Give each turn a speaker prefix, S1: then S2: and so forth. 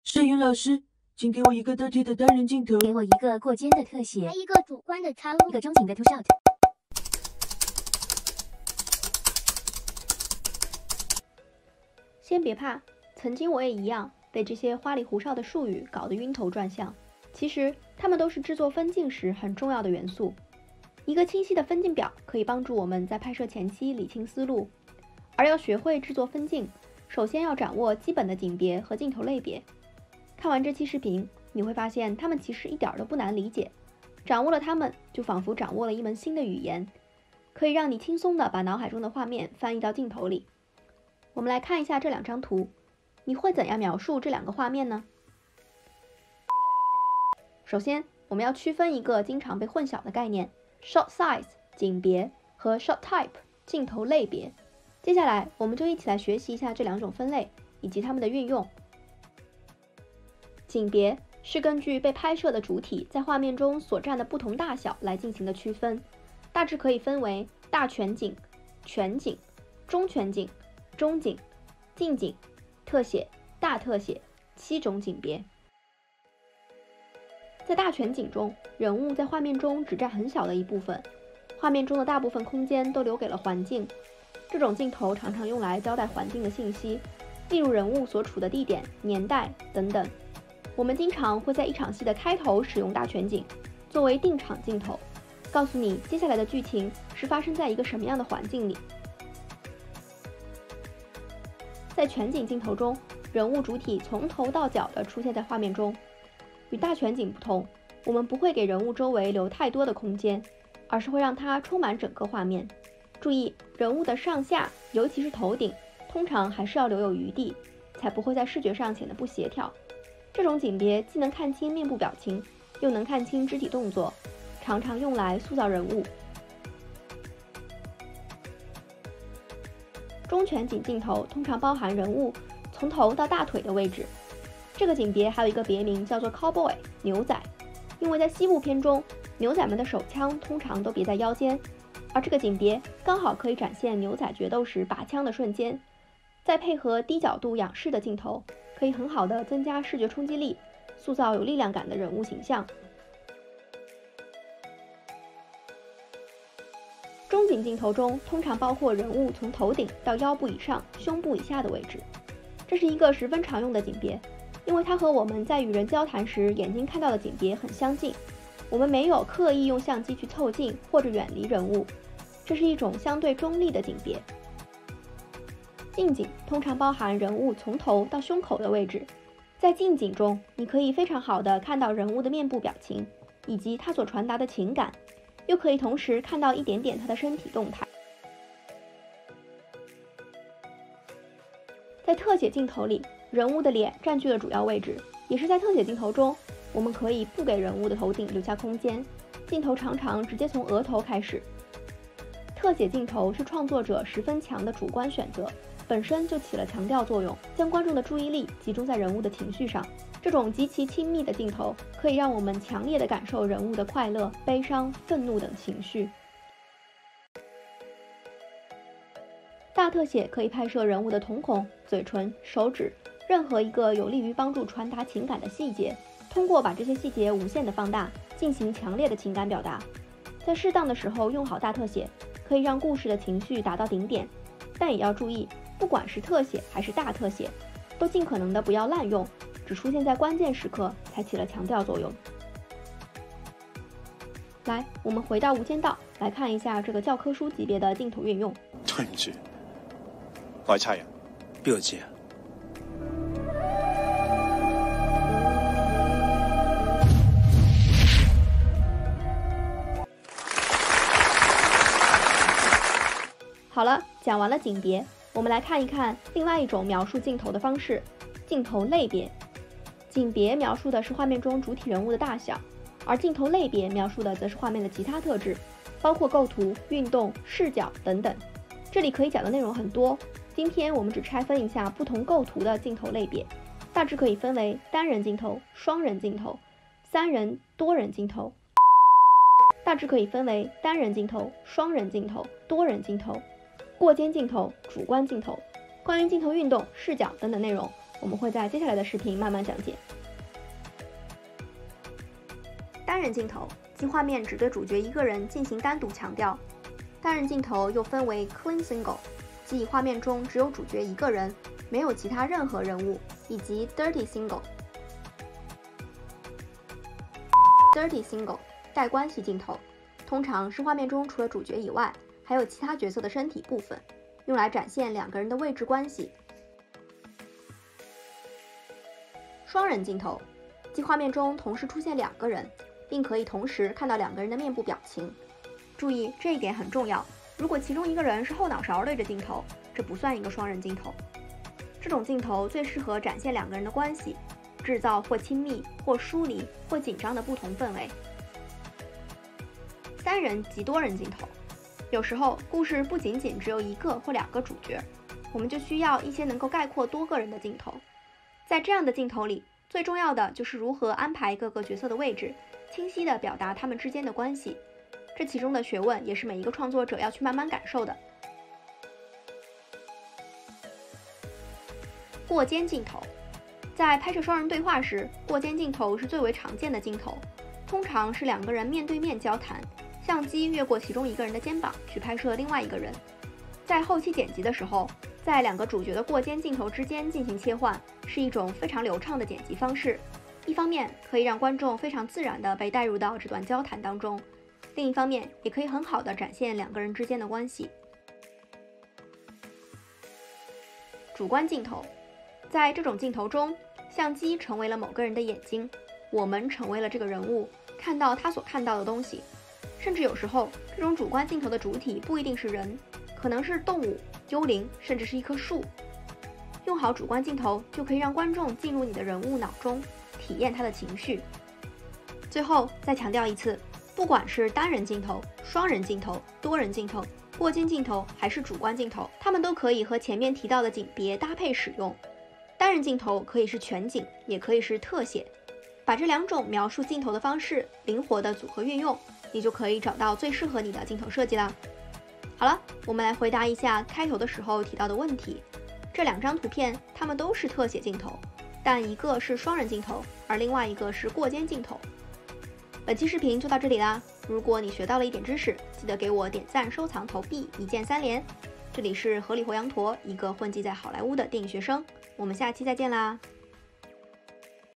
S1: 摄影老师，请给我一个得体的单人镜头，
S2: 给我一个过肩的特写，
S3: 来一个主观的插入，
S2: 一个中景的 two shot。
S4: 先别怕，曾经我也一样被这些花里胡哨的术语搞得晕头转向。其实，它们都是制作分镜时很重要的元素。一个清晰的分镜表可以帮助我们在拍摄前期理清思路，而要学会制作分镜，首先要掌握基本的景别和镜头类别。看完这期视频，你会发现它们其实一点都不难理解，掌握了它们，就仿佛掌握了一门新的语言，可以让你轻松地把脑海中的画面翻译到镜头里。我们来看一下这两张图，你会怎样描述这两个画面呢？首先，我们要区分一个经常被混淆的概念 ：shot size 景别和 shot type 镜头类别。接下来，我们就一起来学习一下这两种分类以及它们的运用。景别是根据被拍摄的主体在画面中所占的不同大小来进行的区分，大致可以分为大全景、全景、中全景、中景、近景、特写、大特写7种景别。在大全景中，人物在画面中只占很小的一部分，画面中的大部分空间都留给了环境。这种镜头常常用来交代环境的信息，例如人物所处的地点、年代等等。我们经常会在一场戏的开头使用大全景，作为定场镜头，告诉你接下来的剧情是发生在一个什么样的环境里。在全景镜头中，人物主体从头到脚地出现在画面中。与大全景不同，我们不会给人物周围留太多的空间，而是会让它充满整个画面。注意，人物的上下，尤其是头顶，通常还是要留有余地，才不会在视觉上显得不协调。这种景别既能看清面部表情，又能看清肢体动作，常常用来塑造人物。中全景镜头通常包含人物从头到大腿的位置。这个景别还有一个别名叫做 cowboy 牛仔，因为在西部片中，牛仔们的手枪通常都别在腰间，而这个景别刚好可以展现牛仔决斗时拔枪的瞬间。再配合低角度仰视的镜头，可以很好的增加视觉冲击力，塑造有力量感的人物形象。中景镜头中通常包括人物从头顶到腰部以上、胸部以下的位置，这是一个十分常用的景别，因为它和我们在与人交谈时眼睛看到的景别很相近。我们没有刻意用相机去凑近或者远离人物，这是一种相对中立的景别。近景通常包含人物从头到胸口的位置，在近景中，你可以非常好的看到人物的面部表情以及他所传达的情感，又可以同时看到一点点他的身体动态。在特写镜头里，人物的脸占据了主要位置，也是在特写镜头中，我们可以不给人物的头顶留下空间，镜头常常直接从额头开始。特写镜头是创作者十分强的主观选择，本身就起了强调作用，将观众的注意力集中在人物的情绪上。这种极其亲密的镜头可以让我们强烈地感受人物的快乐、悲伤、愤怒等情绪。大特写可以拍摄人物的瞳孔、嘴唇、手指，任何一个有利于帮助传达情感的细节，通过把这些细节无限的放大，进行强烈的情感表达。在适当的时候用好大特写，可以让故事的情绪达到顶点，但也要注意，不管是特写还是大特写，都尽可能的不要滥用，只出现在关键时刻才起了强调作用。来，我们回到《无间道》来看一下这个教科书级别的镜头运用。
S5: 對唔住，我係差人。邊個知啊？
S4: 好了，讲完了景别，我们来看一看另外一种描述镜头的方式——镜头类别。景别描述的是画面中主体人物的大小，而镜头类别描述的则是画面的其他特质，包括构图、运动、视角等等。这里可以讲的内容很多，今天我们只拆分一下不同构图的镜头类别，大致可以分为单人镜头、双人镜头、三人、多人镜头。大致可以分为单人镜头、双人镜头、多人镜头、过肩镜头、主观镜头。关于镜头运动、视角等等内容，我们会在接下来的视频慢慢讲解。单人镜头即画面只对主角一个人进行单独强调。单人镜头又分为 clean single， 即画面中只有主角一个人，没有其他任何人物，以及 dirty single。dirty single 带关系镜头，通常是画面中除了主角以外，还有其他角色的身体部分，用来展现两个人的位置关系。双人镜头，即画面中同时出现两个人，并可以同时看到两个人的面部表情。注意，这一点很重要，如果其中一个人是后脑勺对着镜头，这不算一个双人镜头。这种镜头最适合展现两个人的关系，制造或亲密、或疏离、或紧张的不同氛围。三人及多人镜头，有时候故事不仅仅只有一个或两个主角，我们就需要一些能够概括多个人的镜头。在这样的镜头里，最重要的就是如何安排各个角色的位置，清晰地表达他们之间的关系。这其中的学问也是每一个创作者要去慢慢感受的。过肩镜头，在拍摄双人对话时，过肩镜头是最为常见的镜头，通常是两个人面对面交谈，相机越过其中一个人的肩膀去拍摄另外一个人。在后期剪辑的时候，在两个主角的过肩镜头之间进行切换，是一种非常流畅的剪辑方式。一方面可以让观众非常自然地被带入到这段交谈当中，另一方面也可以很好地展现两个人之间的关系。主观镜头，在这种镜头中，相机成为了某个人的眼睛，我们成为了这个人物，看到他所看到的东西。甚至有时候，这种主观镜头的主体不一定是人，可能是动物、幽灵，甚至是一棵树。用好主观镜头，就可以让观众进入你的人物脑中，体验他的情绪。最后再强调一次，不管是单人镜头、双人镜头、多人镜头、过肩镜头还是主观镜头，它们都可以和前面提到的景别搭配使用。单人镜头可以是全景，也可以是特写，把这两种描述镜头的方式灵活的组合运用，你就可以找到最适合你的镜头设计啦。好了，我们来回答一下开头的时候提到的问题。这两张图片，它们都是特写镜头，但一个是双人镜头，而另外一个是过肩镜头。本期视频就到这里啦，如果你学到了一点知识，记得给我点赞、收藏、投币，一键3连。这里是合理活羊驼，一个混迹在好莱坞的电影学生，我们下期再见啦。